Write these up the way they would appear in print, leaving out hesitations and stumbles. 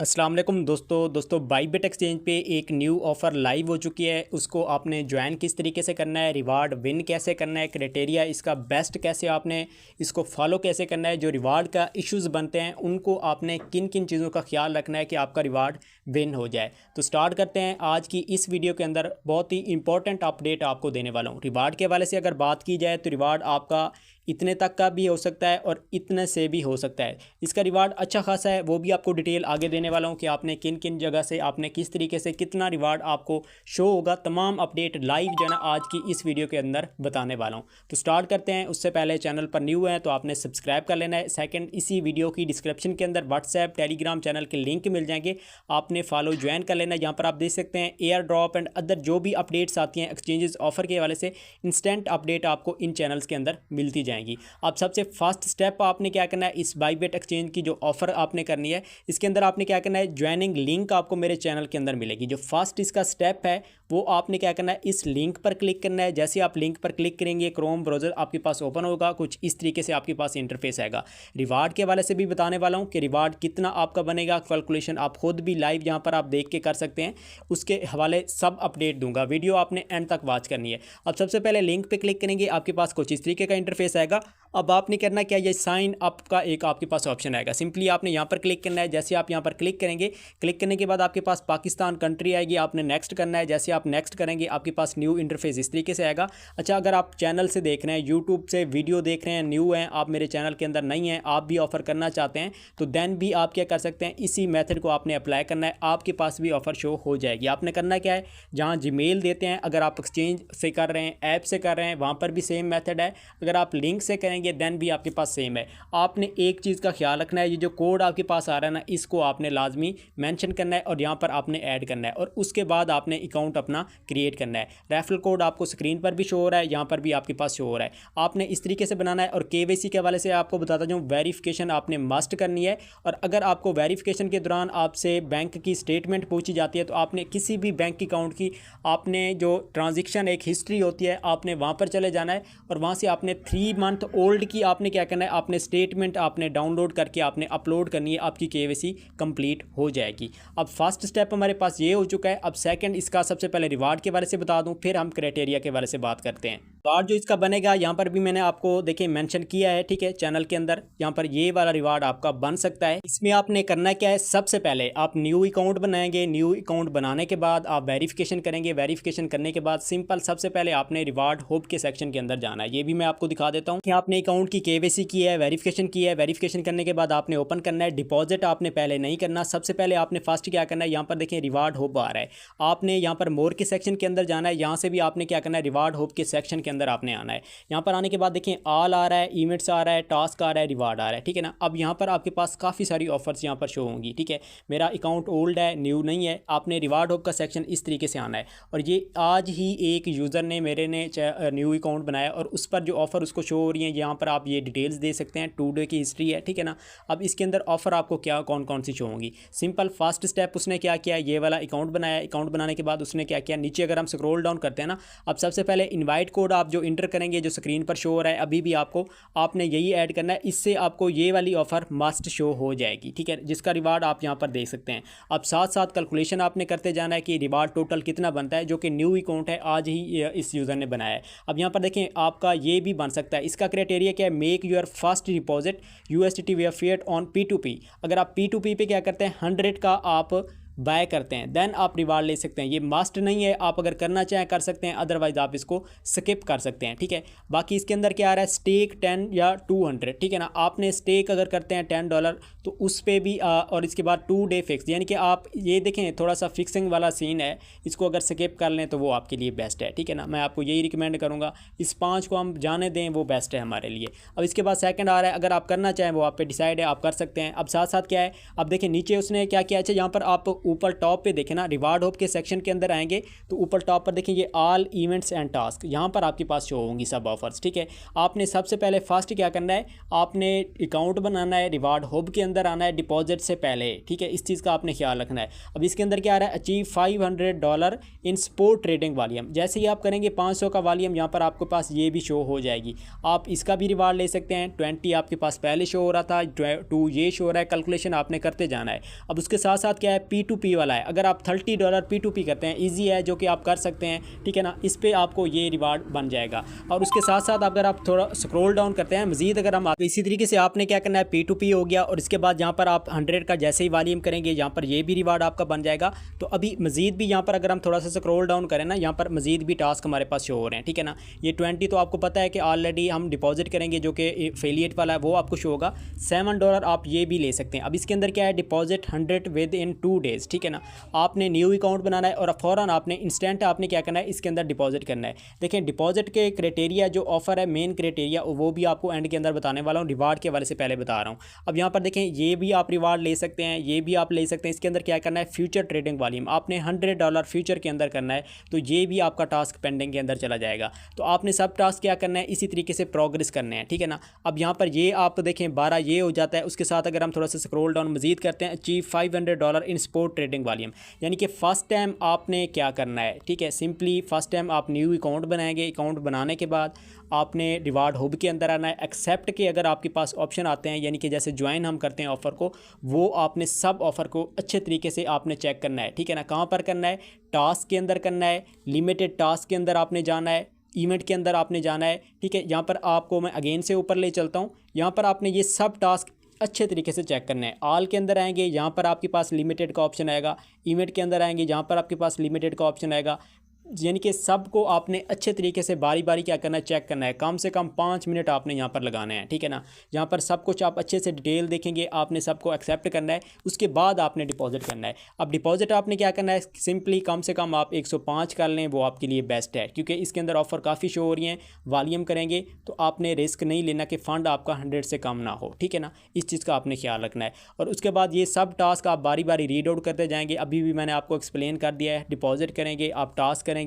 अस्सलाम वालेकुम दोस्तों बाईबिट एक्सचेंज पे एक न्यू ऑफ़र लाइव हो चुकी है। उसको आपने ज्वाइन किस तरीके से करना है, रिवार्ड विन कैसे करना है, क्राइटेरिया इसका बेस्ट कैसे आपने इसको फॉलो कैसे करना है, जो रिवार्ड का इश्यूज़ बनते हैं उनको आपने किन किन चीज़ों का ख्याल रखना है कि आपका रिवार्ड विन हो जाए। तो स्टार्ट करते हैं आज की इस वीडियो के अंदर। बहुत ही इंपॉर्टेंट अपडेट आपको देने वाला हूँ। रिवार्ड के हवाले से अगर बात की जाए तो रिवार्ड आपका इतने तक का भी हो सकता है और इतने से भी हो सकता है। इसका रिवार्ड अच्छा खासा है, वो भी आपको डिटेल आगे देने वाला हूँ कि आपने किन किन जगह से आपने किस तरीके से कितना रिवार्ड आपको शो होगा। तमाम अपडेट लाइव जो है ना आज की इस वीडियो के अंदर बताने वाला हूँ। तो स्टार्ट करते हैं। उससे पहले चैनल पर न्यू है तो आपने सब्सक्राइब कर लेना है। सेकंड, इसी वीडियो की डिस्क्रिप्शन के अंदर व्हाट्सएप टेलीग्राम चैनल के लिंक मिल जाएंगे, आपने फॉलो ज्वाइन कर लेना है। यहाँ पर आप देख सकते हैं एयर ड्रॉप एंड अदर जो भी अपडेट्स आती हैं एक्सचेंजेस ऑफर के हवाले से, इंस्टेंट अपडेट आपको इन चैनल्स के अंदर मिलती जाएंगी। अब सबसे फर्स्ट स्टेप आपने क्या करना है, इस बाईबिट एक्सचेंज की जो ऑफर आपने करनी है इसके अंदर आपने क्या करना है, ज्वाइनिंग लिंक आपको मेरे चैनल के अंदर मिलेगी। जो फर्स्ट इसका स्टेप है वो आपने क्या करना है, इस लिंक पर क्लिक करना है। जैसे आप लिंक पर क्लिक करेंगे क्रोम ब्राउज़र आपके पास ओपन होगा, कुछ इस तरीके से आपके पास इंटरफेस आएगा। रिवार्ड के हवाले से भी बताने वाला हूँ कि रिवार्ड कितना आपका बनेगा, कैलकुलेशन आप खुद भी लाइव यहाँ पर आप देख के कर सकते हैं। उसके हवाले सब अपडेट दूंगा, वीडियो आपने एंड तक वॉच करनी है। अब सबसे पहले लिंक पर क्लिक करेंगे, आपके पास कुछ इस तरीके का इंटरफेस आएगा। अब आपने करना क्या, ये साइन अप का एक आपके पास ऑप्शन आएगा, सिंपली आपने यहाँ पर क्लिक करना है। जैसे आप यहाँ पर क्लिक करेंगे, क्लिक करने के बाद आपके पास पाकिस्तान कंट्री आएगी, आपने नेक्स्ट करना है। जैसे आप नेक्स्ट करेंगे आपके पास न्यू इंटरफेस इस तरीके से आएगा। अच्छा, अगर आप चैनल से देख रहे हैं, यूट्यूब से वीडियो देख रहे हैं, न्यू हैं, आप मेरे चैनल के अंदर नहीं हैं, आप भी ऑफर करना चाहते हैं तो देन भी आप क्या कर सकते हैं, इसी मेथड को आपने अप्लाई करना है, आपके पास भी ऑफर शो हो जाएगी। आपने करना क्या है, जहाँ जीमेल देते हैं, अगर आप एक्सचेंज से कर रहे हैं, ऐप से कर रहे हैं, वहाँ पर भी सेम मेथड है। अगर आप लिंक से करेंगे देन भी आपके पास सेम है। आपने एक चीज़ का ख्याल रखना है, ये जो कोड आपके पास आ रहा है ना, इसको आपने लाजमी मेंशन करना है और यहाँ पर आपने ऐड करना है और उसके बाद आपने अकाउंट अपना क्रिएट करना है। रेफरल कोड आपको स्क्रीन पर भी शो हो रहा है, यहाँ पर भी आपके पास शो हो रहा है। आपने इस तरीके से बनाना है। और केवाईसी के हवाले से आपको बताता जाऊँ, वेरिफिकेशन आपने मस्ट करनी है। और अगर आपको वेरिफिकेशन के दौरान आपसे बैंक की स्टेटमेंट पूछी जाती है तो आपने किसी भी बैंक अकाउंट की आपने जो ट्रांजेक्शन एक हिस्ट्री होती है आपने वहाँ पर चले जाना है और वहाँ से आपने 3 मंथ ओल्ड की आपने क्या करना है, आपने स्टेटमेंट आपने डाउनलोड करके आपने अपलोड करनी है, आपकी केवाईसी कंप्लीट हो जाएगी। अब फर्स्ट स्टेप हमारे पास ये हो चुका है। अब सेकंड, इसका सबसे पहले रिवार्ड के बारे से बता दूं, फिर हम क्राइटेरिया के बारे से बात करते हैं। रिवार्ड जो इसका बनेगा यहाँ पर भी मैंने आपको देखिए मेंशन किया है, ठीक है, चैनल के अंदर। यहाँ पर ये वाला रिवार्ड आपका बन सकता है। इसमें आपने करना क्या है, सबसे पहले आप न्यू अकाउंट बनाएंगे। न्यू अकाउंट बनाने के बाद आप वेरिफिकेशन करेंगे। वेरिफिकेशन करने के बाद सिंपल सबसे पहले आपने रिवार्ड होप के सेक्शन के अंदर जाना है। ये भी मैं आपको दिखा देता हूँ कि आपने अकाउंट की केवाईसी की है, वेरिफिकेशन की है। वेरिफिकेशन करने के बाद आपने ओपन करना है। डिपॉजिट आपने पहले नहीं करना, सबसे पहले आपने फर्स्ट क्या करना है, यहाँ पर देखिए रिवार्ड होप आ रहा है, आपने यहाँ पर मोर के सेक्शन के अंदर जाना है। यहाँ से भी आपने क्या करना है, रिवार्ड होप के सेक्शन के अंदर आपने आना है। यहाँ पर आने के बाद देखिए ऑल आ रहा है, इवेंट्स आ रहा है, टास्क आ रहा है, रिवार्ड आ रहा है, ठीक है ना। अब यहाँ पर आपके पास काफ़ी सारी ऑफर्स यहाँ पर शो होंगी, ठीक है। मेरा अकाउंट ओल्ड है, न्यू नहीं है। आपने रिवार्ड होप का सेक्शन इस तरीके से आना है। और ये आज ही एक यूज़र ने मेरे ने न्यू अकाउंट बनाया और उस पर जो ऑफ़र उसको शो हो रही है, यहाँ पर आप ये डिटेल्स दे सकते हैं, 2 डे की हिस्ट्री है, ठीक है ना। अब इसके अंदर ऑफ़र आपको क्या कौन कौन सी शो होंगी। सिंपल फर्स्ट स्टेप उसने क्या किया, ये वाला अकाउंट बनाया। अकाउंट बनाने के बाद उसने क्या किया, नीचे अगर हम स्क्रॉल डाउन करते हैं ना, अब सबसे पहले इनवाइट कोड आप जो इंटर करेंगे, जो स्क्रीन पर शो हो रहा है अभी भी आपको, आपने यही ऐड करना है। इससे आपको ये वाली ऑफ़र मस्ट शो हो जाएगी, ठीक है, जिसका रिवार्ड आप यहाँ पर देख सकते हैं। अब साथ साथ कैलकुलेशन आपने करते जाना है कि रिवार्ड टोटल कितना बनता है, जो कि न्यू अकाउंट है, आज ही इस यूज़र ने बनाया है। अब यहाँ पर देखें आपका ये भी बन सकता है। इसका क्राइटेरिया क्या है, make your first deposit USDT via fiat on P2P। अगर आप P2P पे क्या करते हैं, 100 का आप बाय करते हैं देन आप रिवार्ड ले सकते हैं। ये मस्ट नहीं है, आप अगर करना चाहें कर सकते हैं, अदरवाइज आप इसको स्किप कर सकते हैं, ठीक है। बाकी इसके अंदर क्या आ रहा है, स्टेक 10 या 200, ठीक है ना। आपने स्टेक अगर करते हैं $10 तो उस पर भी और इसके बाद 2 डे फिक्स, यानी कि आप ये देखें थोड़ा सा फिक्सिंग वाला सीन है, इसको अगर स्किप कर लें तो वो आपके लिए बेस्ट है, ठीक है ना। मैं आपको यही रिकमेंड करूँगा, इस 5 को हम जाने दें, वो बेस्ट है हमारे लिए। अब इसके बाद सेकंड आ रहा है, अगर आप करना चाहें वो आप पे डिसाइड है, आप कर सकते हैं। अब साथ साथ क्या है, अब देखिए नीचे उसने क्या किया, अच्छा यहाँ पर आप ऊपर टॉप पे देखें ना, रिवार्ड होप के सेक्शन के अंदर आएंगे तो ऊपर टॉप पर देखें ये ऑल इवेंट्स एंड टास्क, यहाँ पर आपके पास शो होंगी सब ऑफर्स। ठीक है, आपने सबसे पहले फर्स्ट क्या करना है, आपने अकाउंट बनाना है, रिवार्ड होप के अंदर आना है डिपॉजिट से पहले। ठीक है, इस चीज़ का आपने ख्याल रखना है। अब इसके अंदर क्या आ रहा है, achieve $500 in sport trading volume. जैसे ही आप करेंगे 500 का वॉल्यूम, यहाँ पर आपके पास ये भी शो हो जाएगी। आप इसका भी रिवार्ड ले सकते हैं। 20 आपके पास पहले शो हो रहा था, 2 ये शो हो रहा है। कैलकुलेशन आपने करते जाना है। अब उसके साथ साथ क्या है, P2P वाला है। अगर आप $30 P2P करते हैं, ईजी है, जो कि आप कर सकते हैं। ठीक है ना, इस पर आपको ये रिवार्ड बन जाएगा। और उसके साथ साथ अगर आप थोड़ा स्क्रॉल डाउन करते हैं मजीद, अगर हम इसी तरीके से आपने क्या करना है, P2P हो गया और इसके बाद यहाँ पर आप 100 का जैसे ही वॉल्यूम करेंगे, यहाँ पर ये भी रिवार्ड आपका बन जाएगा। तो अभी मजीद भी यहाँ पर अगर हम थोड़ा सा स्क्रॉल डाउन करें ना, यहाँ पर मजीद भी टास्क हमारे पास शो हो रहे हैं। ठीक है ना, ये 20 तो आपको पता है कि ऑलरेडी हम डिपॉजिट करेंगे, जो कि एफिलिएट वाला है, वो आपको शो होगा। $7 आप ये भी ले सकते हैं। अब इसके अंदर क्या है, डिपॉजिट 100 विद इन 2 डेज़। ठीक है ना, आपने न्यू अकाउंट बनाना है और फ़ौरन आपने इंस्टेंट आपने क्या करना है, इसके अंदर डिपॉजिट करना है। देखें, डिपॉजिट के क्राइटेरिया जो ऑफर है, मेन क्राइटेरिया, वो भी आपको एंड के अंदर बताने वाला हूँ, रिवार्ड के वाले से पहले बता रहा हूँ। अब यहाँ पर देखें, ये भी आप रिवार्ड ले सकते हैं, ये भी आप ले सकते हैं। इसके अंदर क्या करना है, फ्यूचर ट्रेडिंग वॉल्यूम आपने $100 फ्यूचर के अंदर करना है, तो ये भी आपका टास्क पेंडिंग के अंदर चला जाएगा। तो आपने सब टास्क क्या करना है, इसी तरीके से प्रोग्रेस करने हैं। ठीक है ना, अब यहाँ पर ये आप देखें 12 ये हो जाता है। उसके साथ अगर हम थोड़ा सा स्क्रॉल डाउन मजीद करते हैं, achieve $500 in sport trading volume, यानी कि फ़र्स्ट टाइम आपने क्या करना है। ठीक है, सिंपली फ़र्स्ट टाइम आप न्यू अकाउंट बनाएंगे। अकाउंट बनाने के बाद आपने रिवार्ड हब के अंदर आना है। एक्सेप्ट के अगर आपके पास ऑप्शन आते हैं, यानी कि जैसे ज्वाइन हम करते हैं ऑफ़र को, वो आपने सब ऑफ़र को अच्छे तरीके से आपने चेक करना है। ठीक है ना, कहाँ पर करना है, टास्क के अंदर करना है, लिमिटेड टास्क के अंदर आपने जाना है, इवेंट के अंदर आपने जाना है। ठीक है, यहाँ पर आपको मैं अगेन से ऊपर ले चलता हूँ। यहाँ पर आपने ये सब टास्क अच्छे तरीके से चेक करना है। ऑल के अंदर आएंगे, यहाँ पर आपके पास लिमिटेड का ऑप्शन आएगा। इवेंट के अंदर आएंगे, यहाँ पर आपके पास लिमिटेड का ऑप्शन आएगा। यानी कि सबको आपने अच्छे तरीके से बारी बारी क्या करना है, चेक करना है। कम से कम 5 मिनट आपने यहाँ पर लगाने हैं। ठीक है ना, यहाँ पर सब कुछ आप अच्छे से डिटेल देखेंगे, आपने सबको एक्सेप्ट करना है। उसके बाद आपने डिपॉजिट करना है। अब डिपॉजिट आपने क्या करना है, सिंपली कम से कम आप 105 कर लें, वो आपके लिए बेस्ट है, क्योंकि इसके अंदर ऑफ़र काफ़ी शो हो रही हैं। वॉल्यूम करेंगे तो आपने रिस्क नहीं लेना कि फ़ंड आपका 100 से कम ना हो। ठीक है ना, इस चीज़ का आपने ख्याल रखना है। और उसके बाद ये सब टास्क आप बारी बारी रीड आउट करते जाएंगे। अभी भी मैंने आपको एक्सप्लेन कर दिया है। डिपॉजिट करेंगे, आप टास्क करेंगे,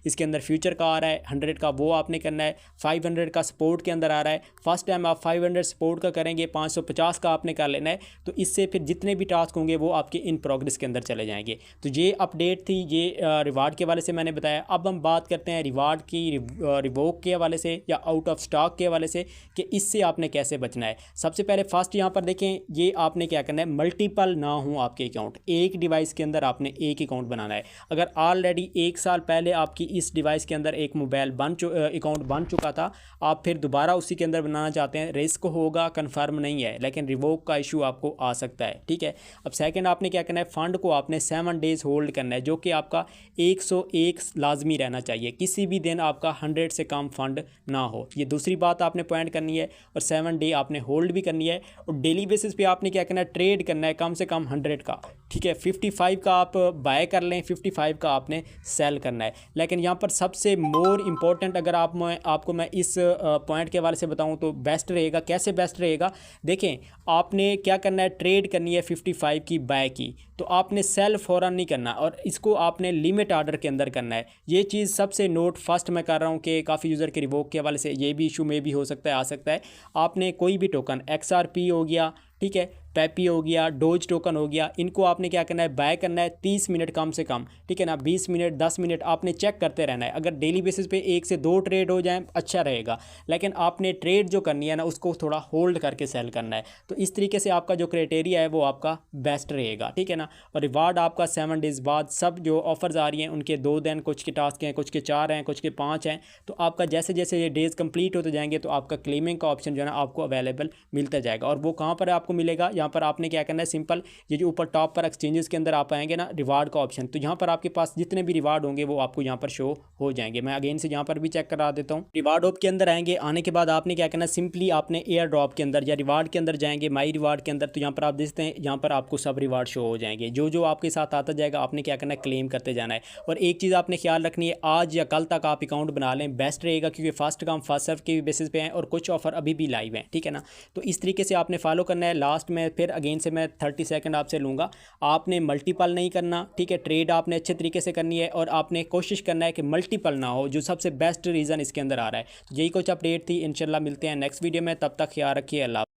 इसके अंदर फ्यूचर का आ रहा है 100 का, वो आपने करना है। 500 का सपोर्ट के अंदर आ रहा है, फर्स्ट टाइम आप 500 सपोर्ट का करेंगे, 550 का आपने कर लेना है। तो इससे फिर जितने भी टास्क होंगे वो आपके इन प्रोग्रेस के अंदर चले जाएंगे। तो ये अपडेट थी, ये रिवार्ड के हवाले से मैंने बताया। अब हम बात करते हैं रिवार्ड की रिवोक के हवाले से या आउट ऑफ स्टॉक के हवाले से, कि इससे आपने कैसे बचना है। सबसे पहले फर्स्ट यहाँ पर देखें, ये आपने क्या करना है, मल्टीपल ना हो आपके अकाउंट। एक डिवाइस के अंदर आपने एक अकाउंट बनाना है। अगर ऑलरेडी 1 साल पहले आपकी इस डिवाइस के अंदर एक मोबाइल अकाउंट बन चुका था, आप फिर दोबारा उसी के अंदर बनाना चाहते हैं, रिस्क होगा, कंफर्म नहीं है, लेकिन रिवोक का इशू आपको आ सकता है। ठीक है, अब सेकंड आपने क्या करना है, फ़ंड को आपने 7 डेज़ होल्ड करना है, जो कि आपका 101 लाजमी रहना चाहिए। किसी भी दिन आपका 100 से कम फंड ना हो, ये दूसरी बात आपने पॉइंट करनी है। और 7 डे आपने होल्ड भी करनी है। और डेली बेसिस पे आपने क्या करना है, ट्रेड करना है कम से कम 100 का। ठीक है, 55 का आप बाय कर लें, 55 का आपने सेल करना है। लेकिन यहाँ पर सबसे मोर इम्पोर्टेंट अगर आपको मैं इस पॉइंट के हवाले से बताऊँ तो बेस्ट रहेगा। कैसे बेस्ट रहेगा, देखें, आपने क्या करना है, ट्रेड करनी है 55 की बाय की, तो आपने सेल फ़ौरन नहीं करना, और इसको आपने लिमिट आर्डर के अंदर करना है। ये चीज़ सबसे नोट फर्स्ट मैं कर रहा हूँ कि काफ़ी यूज़र के रिवोक के हवाले से ये भी इशू में भी हो सकता है, आ सकता है। आपने कोई भी टोकन XRP हो गया, ठीक है, पेपी हो गया, डोज टोकन हो गया, इनको आपने क्या करना है, बाय करना है 30 मिनट कम से कम। ठीक है ना, 20 मिनट 10 मिनट आपने चेक करते रहना है। अगर डेली बेसिस पे 1 से 2 ट्रेड हो जाए अच्छा रहेगा, लेकिन आपने ट्रेड जो करनी है ना उसको थोड़ा होल्ड करके सेल करना है। तो इस तरीके से आपका जो क्राइटेरिया है वो आपका बेस्ट रहेगा। ठीक है ना, और रिवार्ड आपका 7 डेज़ बाद, सब जो ऑफर्स आ रही हैं उनके 2 दिन, कुछ के टास्क हैं, कुछ के 4 हैं, कुछ के 5 हैं। तो आपका जैसे जैसे ये डेज़ कंप्लीट होते जाएंगे तो आपका क्लेमिंग का ऑप्शन जो है ना आपको अवेलेबल मिलता जाएगा। और वो कहाँ पर आपको मिलेगा, यहाँ पर आपने क्या करना है, सिंपल ये जो ऊपर टॉप पर एक्सचेंजेस के अंदर आप आएंगे ना, रिवार्ड का ऑप्शन, तो यहाँ पर आपके पास जितने भी रिवार्ड होंगे वो आपको यहाँ पर शो हो जाएंगे। मैं अगेन से यहाँ पर भी चेक करा देता हूँ। रिवार्ड ऑप के अंदर आएंगे, आने के बाद आपने क्या करना है, सिंपली आपने एयर ड्रॉप के अंदर या रिवार्ड के अंदर जाएंगे, माई रिवार्ड के अंदर, तो यहाँ पर आप देखते हैं यहाँ पर आपको सब रिवार्ड शो हो जाएंगे। जो जो आपके साथ आता जाएगा आपने क्या करना है, क्लेम करते जाना है। और एक चीज़ आपने ख्याल रखनी है, आज या कल तक आप अकाउंट बना लें, बेस्ट रहेगा, क्योंकि फर्स्ट कम फर्स्ट सर्व के बेसिस पे हैं और कुछ ऑफर अभी भी लाइव हैं। ठीक है ना, तो इस तरीके से आपने फॉलो करना है। लास्ट में है, फिर अगेन से मैं 30 सेकंड आपसे लूँगा। आपने मल्टीपल नहीं करना, ठीक है। ट्रेड आपने अच्छे तरीके से करनी है और आपने कोशिश करना है कि मल्टीपल ना हो, जो सबसे बेस्ट रीज़न इसके अंदर आ रहा है। यही कुछ अपडेट थी। इंशाल्लाह मिलते हैं नेक्स्ट वीडियो में, तब तक ख्याल रखिए। अल्लाह।